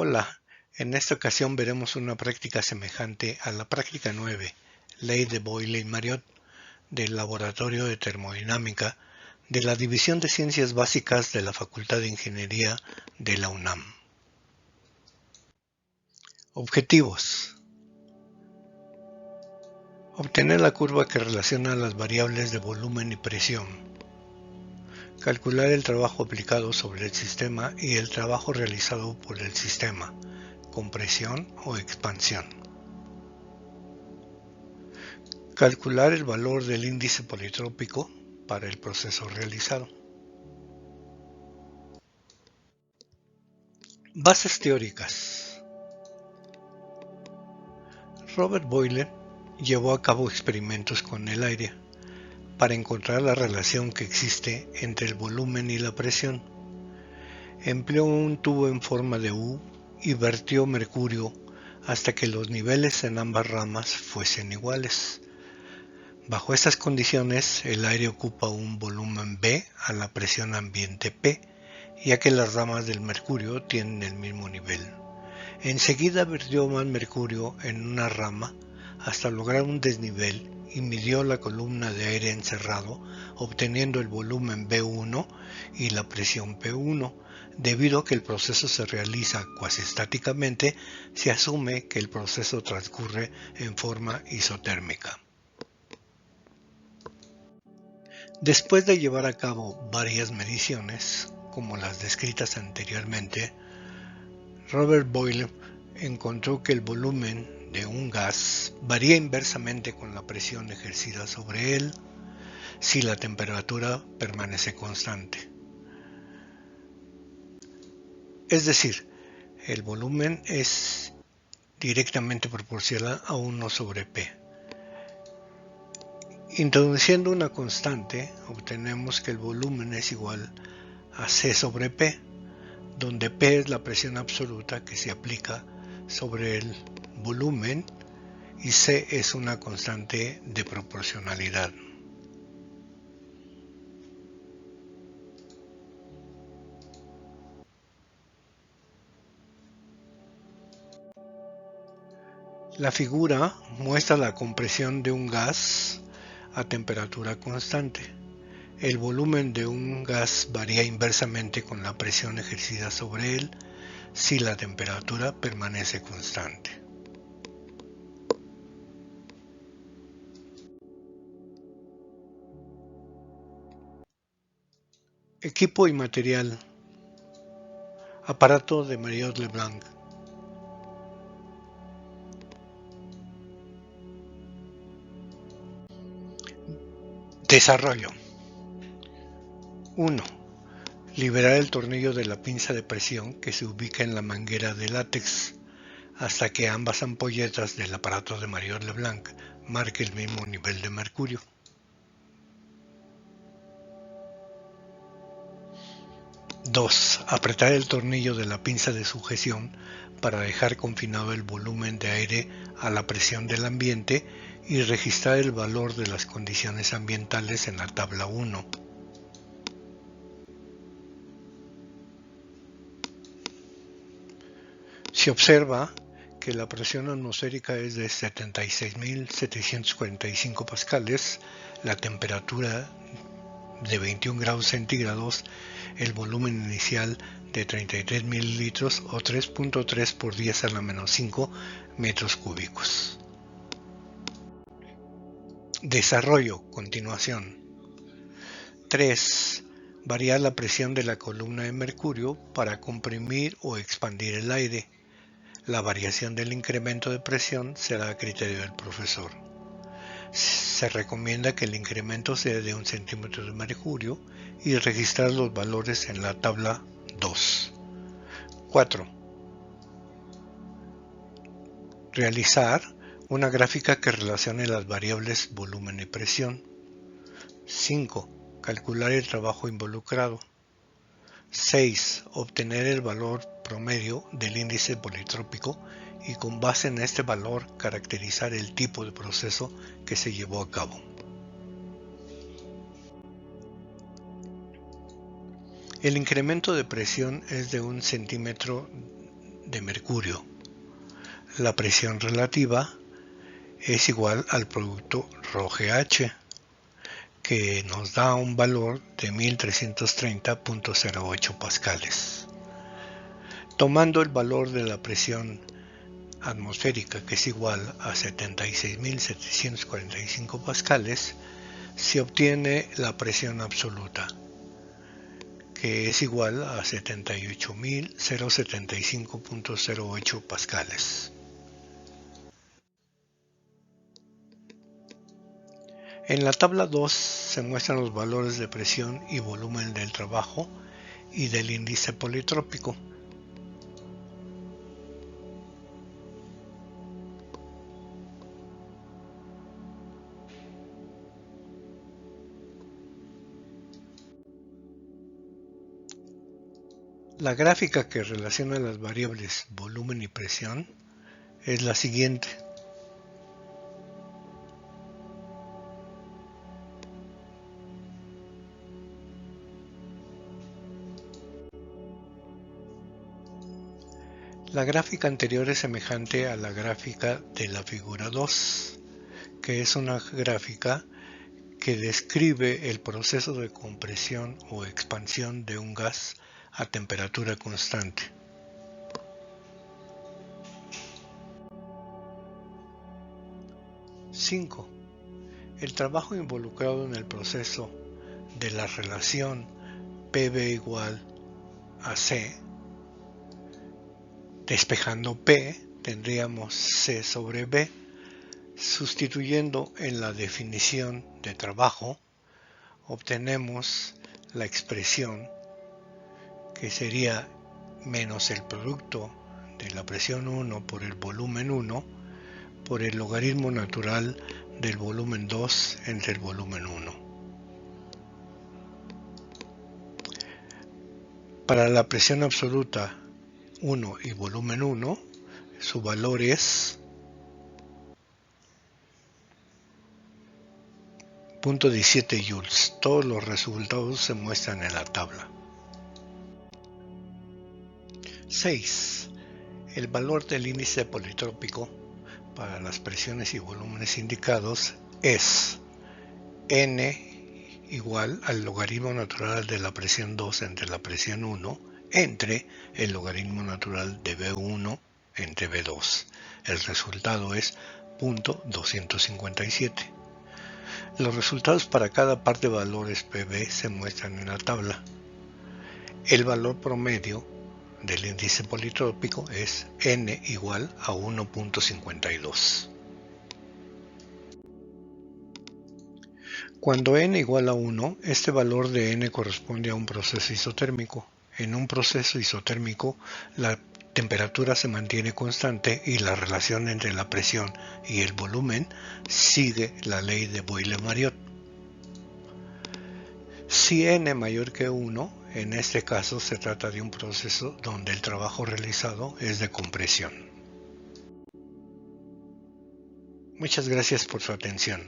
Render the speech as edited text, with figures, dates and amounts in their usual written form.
Hola, en esta ocasión veremos una práctica semejante a la práctica 9, Ley de Boyle-Mariotte, del Laboratorio de Termodinámica de la División de Ciencias Básicas de la Facultad de Ingeniería de la UNAM. Objetivos: obtener la curva que relaciona las variables de volumen y presión, calcular el trabajo aplicado sobre el sistema y el trabajo realizado por el sistema, compresión o expansión. Calcular el valor del índice politrópico para el proceso realizado. Bases teóricas. Robert Boyle llevó a cabo experimentos con el aire para encontrar la relación que existe entre el volumen y la presión. Empleó un tubo en forma de U y vertió mercurio hasta que los niveles en ambas ramas fuesen iguales. Bajo estas condiciones, el aire ocupa un volumen B a la presión ambiente P, ya que las ramas del mercurio tienen el mismo nivel. Enseguida vertió más mercurio en una rama hasta lograr un desnivel y midió la columna de aire encerrado, obteniendo el volumen B1 y la presión P1. Debido a que el proceso se realiza cuasi estáticamente, se asume que el proceso transcurre en forma isotérmica. Después de llevar a cabo varias mediciones, como las descritas anteriormente, Robert Boyle encontró que el volumen de un gas varía inversamente con la presión ejercida sobre él si la temperatura permanece constante. Es decir, el volumen es directamente proporcional a 1 sobre P. Introduciendo una constante, obtenemos que el volumen es igual a C sobre P, donde P es la presión absoluta que se aplica sobre el volumen y C es una constante de proporcionalidad. La figura muestra la compresión de un gas a temperatura constante. El volumen de un gas varía inversamente con la presión ejercida sobre él si la temperatura permanece constante. Equipo y material. Aparato de Mariotte-Leblanc. Desarrollo. 1. Liberar el tornillo de la pinza de presión que se ubica en la manguera de látex hasta que ambas ampolletas del aparato de Mariotte-Leblanc marque el mismo nivel de mercurio. 2. Apretar el tornillo de la pinza de sujeción para dejar confinado el volumen de aire a la presión del ambiente y registrar el valor de las condiciones ambientales en la tabla 1. Se observa que la presión atmosférica es de 76.745 pascales, la temperatura de 21 grados centígrados, el volumen inicial de 33 mililitros o 3.3 por 10 a la menos 5 metros cúbicos. Desarrollo, continuación. 3. Variar la presión de la columna de mercurio para comprimir o expandir el aire. La variación del incremento de presión será a criterio del profesor. Se recomienda que el incremento sea de 1 centímetro de mercurio y registrar los valores en la tabla 2. 4. Realizar una gráfica que relacione las variables volumen y presión. 5. Calcular el trabajo involucrado. 6. Obtener el valor promedio del índice politrópico y con base en este valor caracterizar el tipo de proceso que se llevó a cabo. El incremento de presión es de 1 centímetro de mercurio. La presión relativa es igual al producto ρGH, que nos da un valor de 1330.08 pascales. Tomando el valor de la presión atmosférica, que es igual a 76.745 pascales, se obtiene la presión absoluta, que es igual a 78.075.08 pascales. En la tabla 2 se muestran los valores de presión y volumen del trabajo y del índice politrópico. La gráfica que relaciona las variables volumen y presión es la siguiente. La gráfica anterior es semejante a la gráfica de la figura 2, que es una gráfica que describe el proceso de compresión o expansión de un gas a temperatura constante. ℵ. El trabajo involucrado en el proceso de la relación PV igual a C. Despejando P, tendríamos C sobre B. Sustituyendo en la definición de trabajo, obtenemos la expresión que sería menos el producto de la presión 1 por el volumen 1 por el logaritmo natural del volumen 2 entre el volumen 1. Para la presión absoluta 1 y volumen 1, su valor es 0.17 joules. Todos los resultados se muestran en la tabla. 6. El valor del índice politrópico para las presiones y volúmenes indicados es N igual al logaritmo natural de la presión 2 entre la presión 1 entre el logaritmo natural de B1 entre B2. El resultado es 0.257. Los resultados para cada par de valores PV se muestran en la tabla. El valor promedio del índice politrópico es N igual a 1.52. Cuando N igual a 1, este valor de N corresponde a un proceso isotérmico. En un proceso isotérmico, la temperatura se mantiene constante y la relación entre la presión y el volumen sigue la ley de Boyle-Mariotte. Si N mayor que 1, en este caso se trata de un proceso donde el trabajo realizado es de compresión. Muchas gracias por su atención.